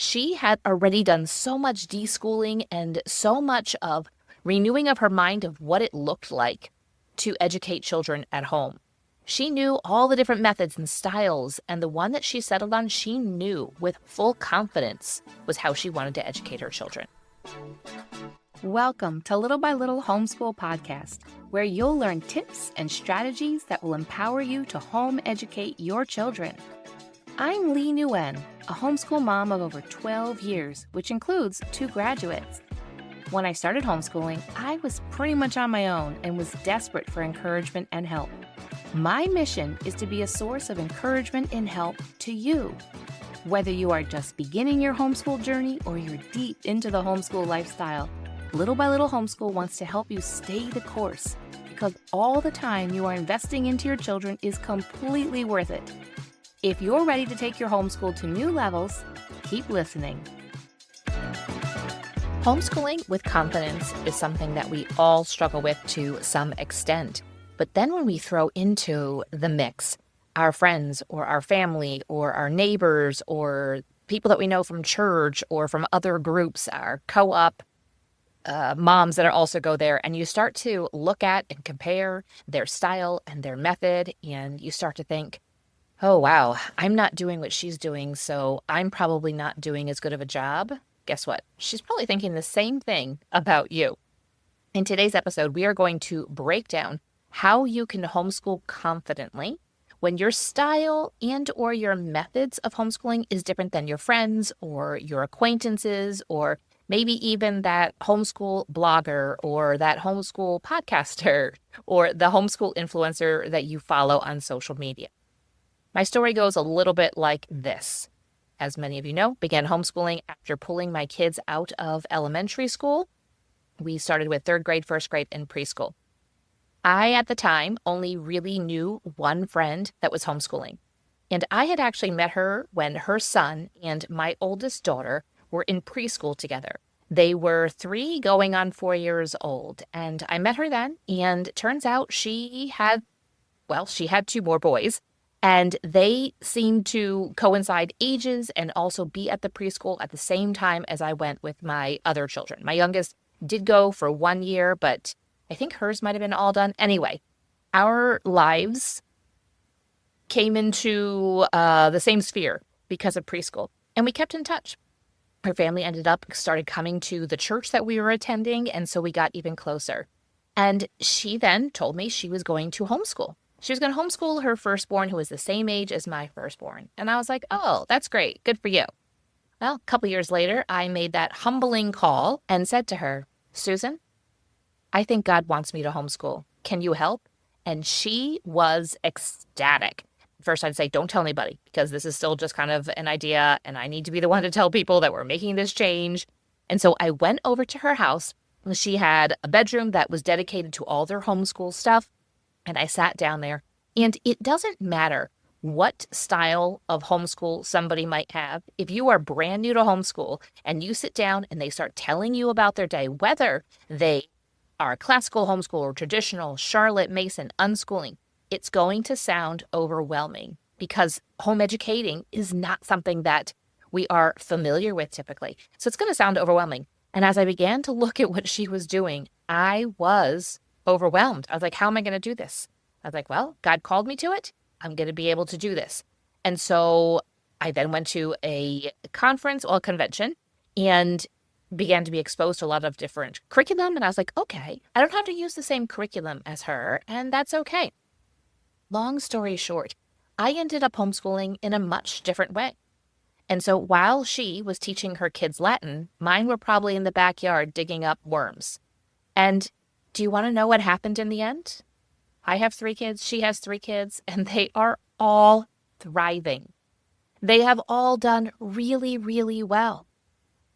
She had already done so much deschooling and so much of renewing of her mind of what it looked like to educate children at home. She knew all the different methods and styles, and the one that she settled on, she knew with full confidence was how she wanted to educate her children. Welcome to Little by Little Homeschool Podcast, where you'll learn tips and strategies that will empower you to home educate your children. I'm Lee Nguyen, a homeschool mom of over 12 years, which includes 2 graduates. When I started homeschooling, I was pretty much on my own and was desperate for encouragement and help. My mission is to be a source of encouragement and help to you. Whether you are just beginning your homeschool journey or you're deep into the homeschool lifestyle, Little by Little Homeschool wants to help you stay the course, because all the time you are investing into your children is completely worth it. If you're ready to take your homeschool to new levels, keep listening. Homeschooling with confidence is something that we all struggle with to some extent. But then when we throw into the mix our friends or our family or our neighbors or people that we know from church or from other groups, our co-op moms that also go there, and you start to look at and compare their style and their method, and you start to think, oh, wow, I'm not doing what she's doing, so I'm probably not doing as good of a job. Guess what? She's probably thinking the same thing about you. In today's episode, we are going to break down how you can homeschool confidently when your style and or your methods of homeschooling is different than your friends or your acquaintances or maybe even that homeschool blogger or that homeschool podcaster or the homeschool influencer that you follow on social media. My story goes a little bit like this. As many of you know, began homeschooling after pulling my kids out of elementary school. We started with 3rd grade, 1st grade, and preschool. I, at the time, only really knew one friend that was homeschooling. And I had actually met her when her son and my oldest daughter were in preschool together. They were 3 going on 4 years old. And I met her then, and it turns out she had 2 more boys. And they seemed to coincide ages and also be at the preschool at the same time as I went with my other children. My youngest did go for 1 year, but I think hers might have been all done. Anyway, our lives came into the same sphere because of preschool, and we kept in touch. Her family started coming to the church that we were attending, and so we got even closer. And she then told me she was going to homeschool. She was going to homeschool her firstborn, who was the same age as my firstborn. And I was like, oh, that's great. Good for you. Well, a couple years later, I made that humbling call and said to her, Susan, I think God wants me to homeschool. Can you help? And she was ecstatic. First, I'd say, don't tell anybody, because this is still just kind of an idea, and I need to be the one to tell people that we're making this change. And so I went over to her house. She had a bedroom that was dedicated to all their homeschool stuff. And I sat down there, and it doesn't matter what style of homeschool somebody might have. If you are brand new to homeschool and you sit down and they start telling you about their day, whether they are classical homeschool or traditional, Charlotte, Mason, unschooling, it's going to sound overwhelming because home educating is not something that we are familiar with typically. So it's going to sound overwhelming. And as I began to look at what she was doing, I was overwhelmed. I was like, how am I going to do this? I was like, well, God called me to it. I'm going to be able to do this. And so I then went to a convention, and began to be exposed to a lot of different curriculum. And I was like, okay, I don't have to use the same curriculum as her, and that's okay. Long story short, I ended up homeschooling in a much different way. And so while she was teaching her kids Latin, mine were probably in the backyard digging up worms. And do you want to know what happened in the end? I have 3 kids, she has 3 kids, and they are all thriving. They have all done really, really well.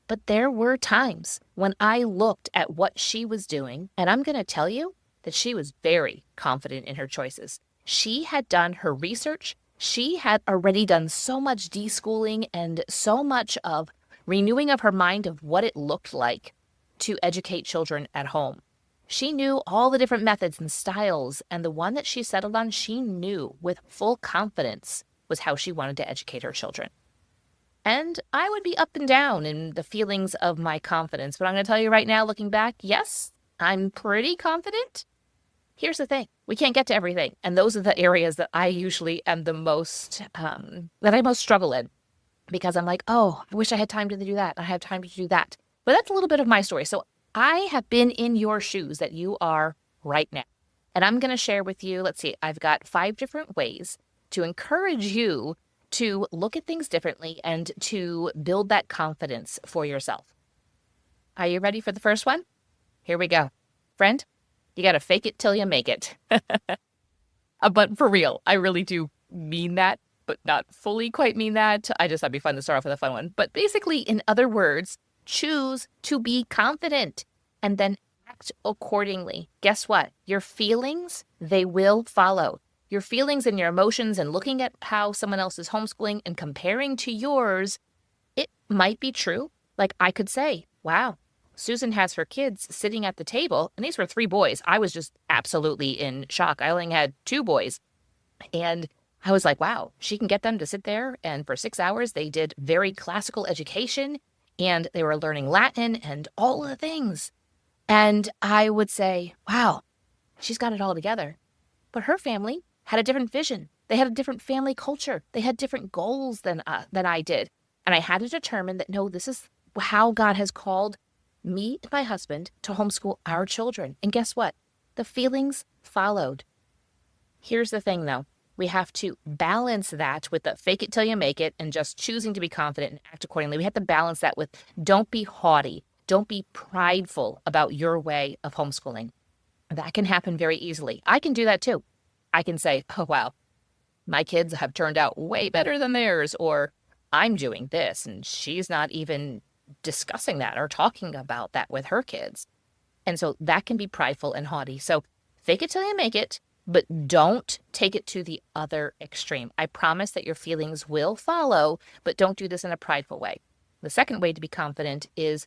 But there were times when I looked at what she was doing, and I'm going to tell you that she was very confident in her choices. She had done her research. She had already done so much deschooling and so much of renewing of her mind of what it looked like to educate children at home. She knew all the different methods and styles, and the one that she settled on, she knew with full confidence was how she wanted to educate her children. And I would be up and down in the feelings of my confidence. But I'm going to tell you right now, looking back, yes, I'm pretty confident. Here's the thing. We can't get to everything. And those are the areas that I usually am the most, that I most struggle in. Because I'm like, oh, I wish I had time to do that. I have time to do that. But that's a little bit of my story. So I have been in your shoes that you are right now. And I'm going to share with you, let's see, I've got 5 different ways to encourage you to look at things differently and to build that confidence for yourself. Are you ready for the first one? Here we go. Friend, you got to fake it till you make it. But for real, I really do mean that, but not fully quite mean that. I just thought it'd be fun to start off with a fun one. But basically, in other words, choose to be confident and then act accordingly. Guess what? Your feelings, they will follow. Your feelings and your emotions and looking at how someone else is homeschooling and comparing to yours, it might be true. Like I could say, wow, Susan has her kids sitting at the table, and these were 3 boys. I was just absolutely in shock. I only had 2 boys. And I was like, wow, she can get them to sit there. And for 6 hours, they did very classical education and they were learning Latin and all of the things. And I would say, wow, she's got it all together. But her family had a different vision. They had a different family culture. They had different goals than I did. And I had to determine that, no, this is how God has called me and my husband to homeschool our children. And guess what? The feelings followed. Here's the thing, though. We have to balance that with the fake it till you make it and just choosing to be confident and act accordingly. We have to balance that with don't be haughty. Don't be prideful about your way of homeschooling. That can happen very easily. I can do that too. I can say, oh, wow, my kids have turned out way better than theirs, or I'm doing this and she's not even discussing that or talking about that with her kids. And so that can be prideful and haughty. So fake it till you make it, but don't take it to the other extreme. I promise that your feelings will follow, but don't do this in a prideful way. The second way to be confident is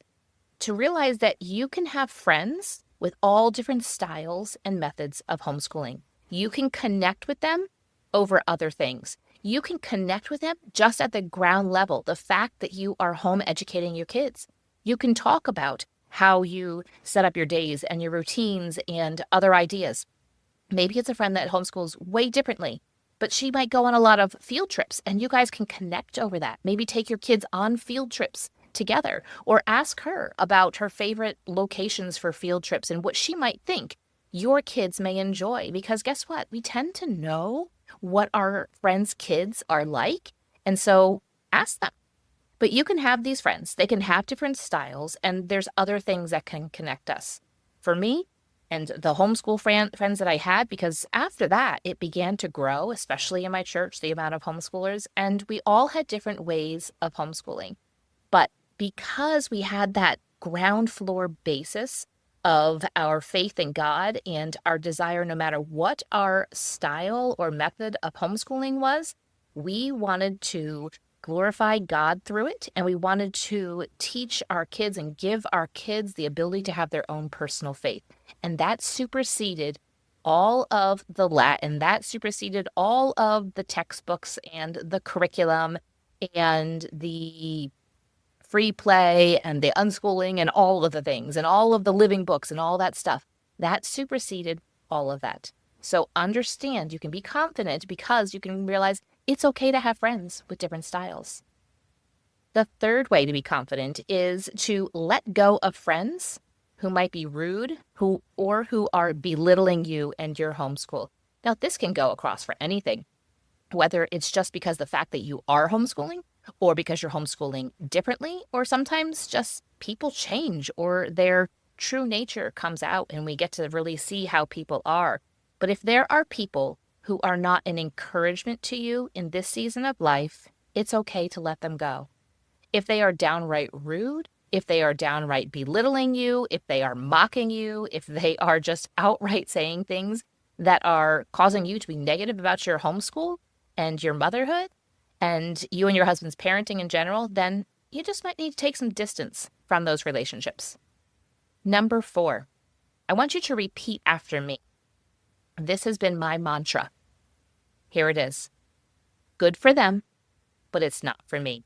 to realize that you can have friends with all different styles and methods of homeschooling. You can connect with them over other things. You can connect with them just at the ground level, the fact that you are home educating your kids. You can talk about how you set up your days and your routines and other ideas. Maybe it's a friend that homeschools way differently, but she might go on a lot of field trips and you guys can connect over that. Maybe take your kids on field trips together or ask her about her favorite locations for field trips and what she might think your kids may enjoy. Because guess what? We tend to know what our friends' kids are like. And so ask them. But you can have these friends. They can have different styles and there's other things that can connect us. For me, and the homeschool friends that I had, because after that, it began to grow, especially in my church, the amount of homeschoolers, and we all had different ways of homeschooling. But because we had that ground floor basis of our faith in God and our desire, no matter what our style or method of homeschooling was, we wanted to glorify God through it, and we wanted to teach our kids and give our kids the ability to have their own personal faith. And that superseded all of the Latin, that superseded all of the textbooks and the curriculum and the free play and the unschooling and all of the things and all of the living books and all that stuff. That superseded all of that. So understand, you can be confident because you can realize it's okay to have friends with different styles. The third way to be confident is to let go of friends who might be rude, who are belittling you and your homeschool. Now, this can go across for anything, whether it's just because the fact that you are homeschooling or because you're homeschooling differently, or sometimes just people change or their true nature comes out and we get to really see how people are. But if there are people who are not an encouragement to you in this season of life, it's okay to let them go. If they are downright rude, if they are downright belittling you, if they are mocking you, if they are just outright saying things that are causing you to be negative about your homeschool and your motherhood and you and your husband's parenting in general, then you just might need to take some distance from those relationships. Number 4, I want you to repeat after me. This has been my mantra. Here it is. Good for them, but it's not for me.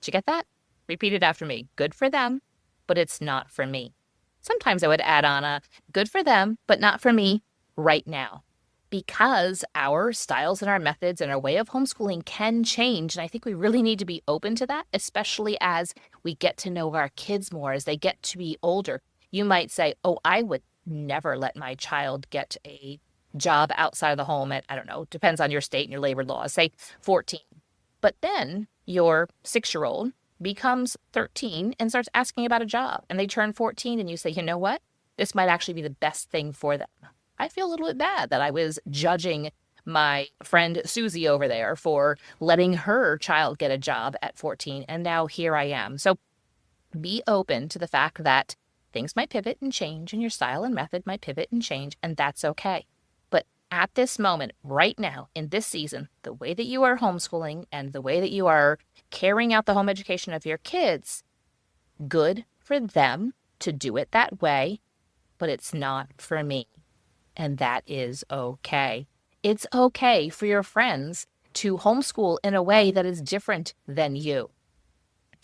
Did you get that? Repeat it after me. Good for them, but it's not for me. Sometimes I would add on a good for them, but not for me right now. Because our styles and our methods and our way of homeschooling can change. And I think we really need to be open to that, especially as we get to know our kids more, as they get to be older. You might say, oh, I would never let my child get a job outside of the home at, I don't know, depends on your state and your labor laws, say 14. But then your 6-year-old becomes 13 and starts asking about a job, and they turn 14 and you say, you know what? This might actually be the best thing for them. I feel a little bit bad that I was judging my friend Susie over there for letting her child get a job at 14, and now here I am. So be open to the fact that things might pivot and change, and your style and method might pivot and change, and that's okay. But at this moment, right now, in this season, the way that you are homeschooling and the way that you are carrying out the home education of your kids, good for them to do it that way, but it's not for me. And that is okay. It's okay for your friends to homeschool in a way that is different than you.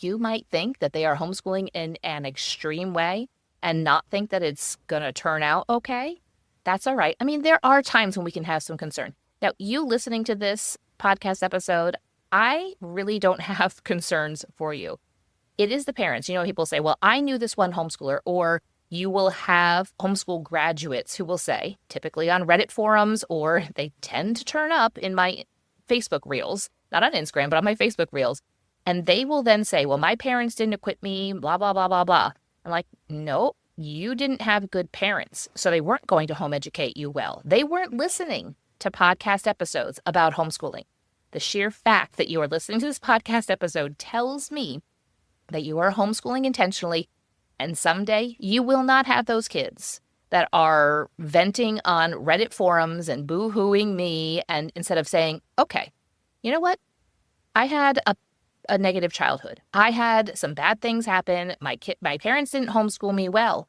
You might think that they are homeschooling in an extreme way and not think that it's going to turn out okay. That's all right. I mean, there are times when we can have some concern. Now, you listening to this podcast episode, I really don't have concerns for you. It is the parents. You know, people say, well, I knew this one homeschooler, or you will have homeschool graduates who will say, typically on Reddit forums, or they tend to turn up in my Facebook reels, not on Instagram, but on my Facebook reels. And they will then say, well, my parents didn't equip me, blah, blah, blah, blah, blah. I'm like, no, you didn't have good parents. So they weren't going to home educate you well. They weren't listening to podcast episodes about homeschooling. The sheer fact that you are listening to this podcast episode tells me that you are homeschooling intentionally. And someday you will not have those kids that are venting on Reddit forums and boo-hooing me. And instead of saying, okay, you know what? I had a negative childhood. I had some bad things happen. My parents didn't homeschool me well.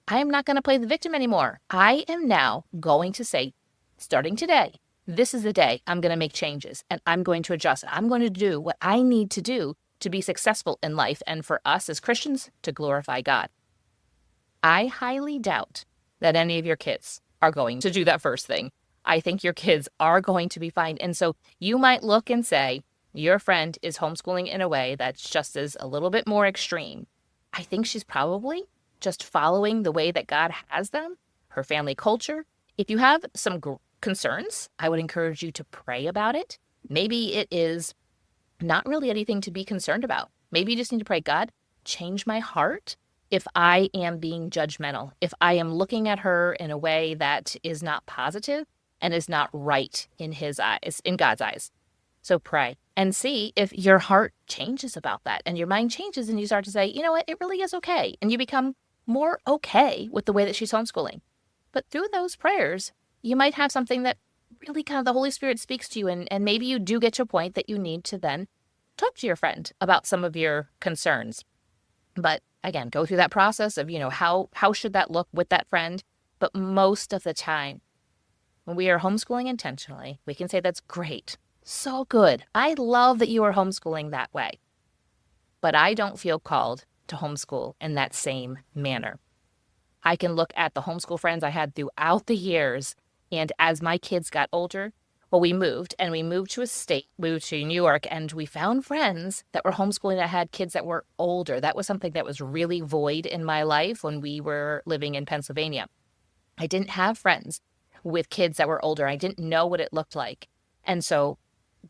I am not going to play the victim anymore. I am now going to say, starting today, this is the day I'm going to make changes and I'm going to adjust. I'm going to do what I need to do to be successful in life, and for us as Christians to glorify God. I highly doubt that any of your kids are going to do that first thing. I think your kids are going to be fine. And so you might look and say, your friend is homeschooling in a way that's just as a little bit more extreme. I think she's probably just following the way that God has them, her family culture. If you have some concerns, I would encourage you to pray about it. Maybe it is not really anything to be concerned about. Maybe you just need to pray, God, change my heart if I am being judgmental, if I am looking at her in a way that is not positive and is not right in his eyes, in God's eyes. So pray and see if your heart changes about that and your mind changes and you start to say, you know what, it really is okay. And you become more okay with the way that she's homeschooling. But through those prayers, you might have something that really kind of the Holy Spirit speaks to you, and maybe you do get to a point that you need to then talk to your friend about some of your concerns. But again, go through that process of, how should that look with that friend? But most of the time, when we are homeschooling intentionally, we can say that's great. So good. I love that you are homeschooling that way. But I don't feel called to homeschool in that same manner. I can look at the homeschool friends I had throughout the years. And as my kids got older, we moved to a state, we moved to New York, and we found friends that were homeschooling that had kids that were older. That was something that was really void in my life when we were living in Pennsylvania. I didn't have friends with kids that were older. I didn't know what it looked like. And so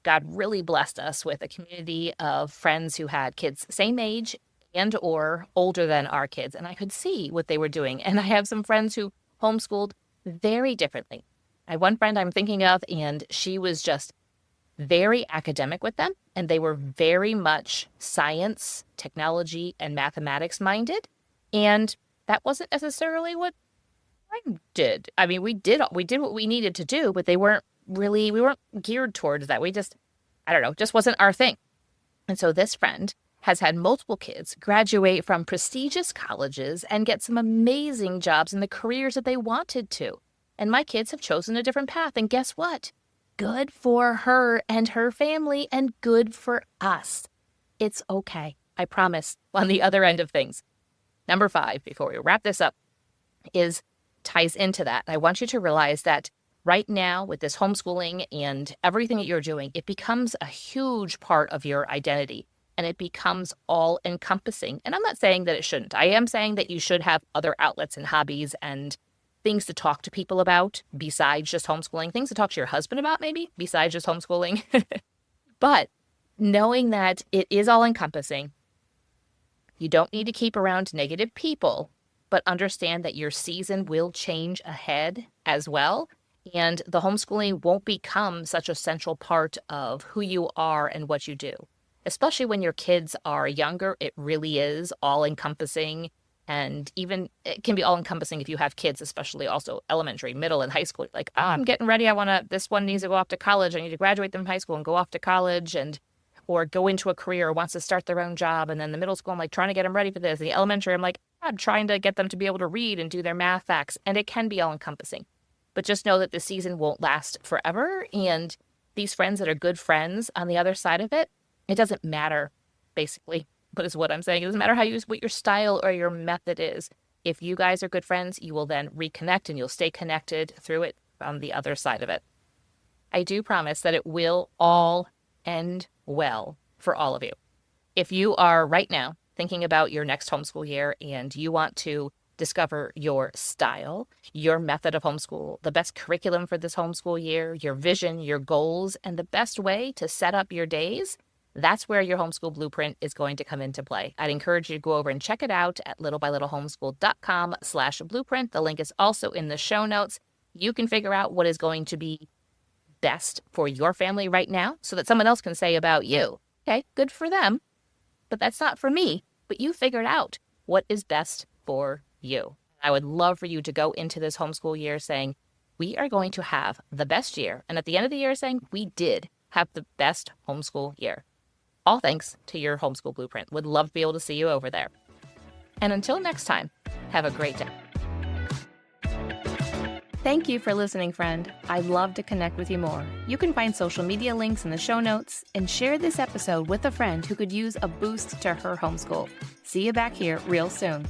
God really blessed us with a community of friends who had kids same age and or older than our kids. And I could see what they were doing. And I have some friends who homeschooled very differently. I have one friend I'm thinking of, and she was just very academic with them. And they were very much science, technology, and mathematics minded. And that wasn't necessarily what I did. I mean, we did what we needed to do, but we weren't geared towards that. Just wasn't our thing. And so this friend has had multiple kids graduate from prestigious colleges and get some amazing jobs in the careers that they wanted to. And my kids have chosen a different path. And guess what? Good for her and her family, and good for us. It's okay. I promise. On the other end of things. Number 5, before we wrap this up, ties into that. I want you to realize that right now with this homeschooling and everything that you're doing, it becomes a huge part of your identity and it becomes all encompassing. And I'm not saying that it shouldn't. I am saying that you should have other outlets and hobbies and things to talk to people about besides just homeschooling, things to talk to your husband about maybe besides just homeschooling. But knowing that it is all encompassing, you don't need to keep around negative people, but understand that your season will change ahead as well. And the homeschooling won't become such a central part of who you are and what you do. Especially when your kids are younger, it really is all encompassing. And even it can be all encompassing if you have kids, especially also elementary, middle, and high school. Like, I'm getting ready. This one needs to go off to college. I need to graduate them from high school and go off to college or go into a career or wants to start their own job. And then the middle school, I'm like trying to get them ready for this. The elementary, I'm like, I'm trying to get them to be able to read and do their math facts. And it can be all encompassing. But just know that the season won't last forever. And these friends that are good friends on the other side of it, it doesn't matter, basically, but is what I'm saying. It doesn't matter what your style or your method is. If you guys are good friends, you will then reconnect and you'll stay connected through it on the other side of it. I do promise that it will all end well for all of you. If you are right now thinking about your next homeschool year and you want to discover your style, your method of homeschool, the best curriculum for this homeschool year, your vision, your goals, and the best way to set up your days, that's where your homeschool blueprint is going to come into play. I'd encourage you to go over and check it out at littlebylittlehomeschool.com/blueprint. The link is also in the show notes. You can figure out what is going to be best for your family right now so that someone else can say about you, okay, good for them, but that's not for me. But you figured out what is best for you. I would love for you to go into this homeschool year saying, we are going to have the best year. And at the end of the year saying, we did have the best homeschool year. All thanks to your homeschool blueprint. Would love to be able to see you over there. And until next time, have a great day. Thank you for listening, friend. I'd love to connect with you more. You can find social media links in the show notes and share this episode with a friend who could use a boost to her homeschool. See you back here real soon.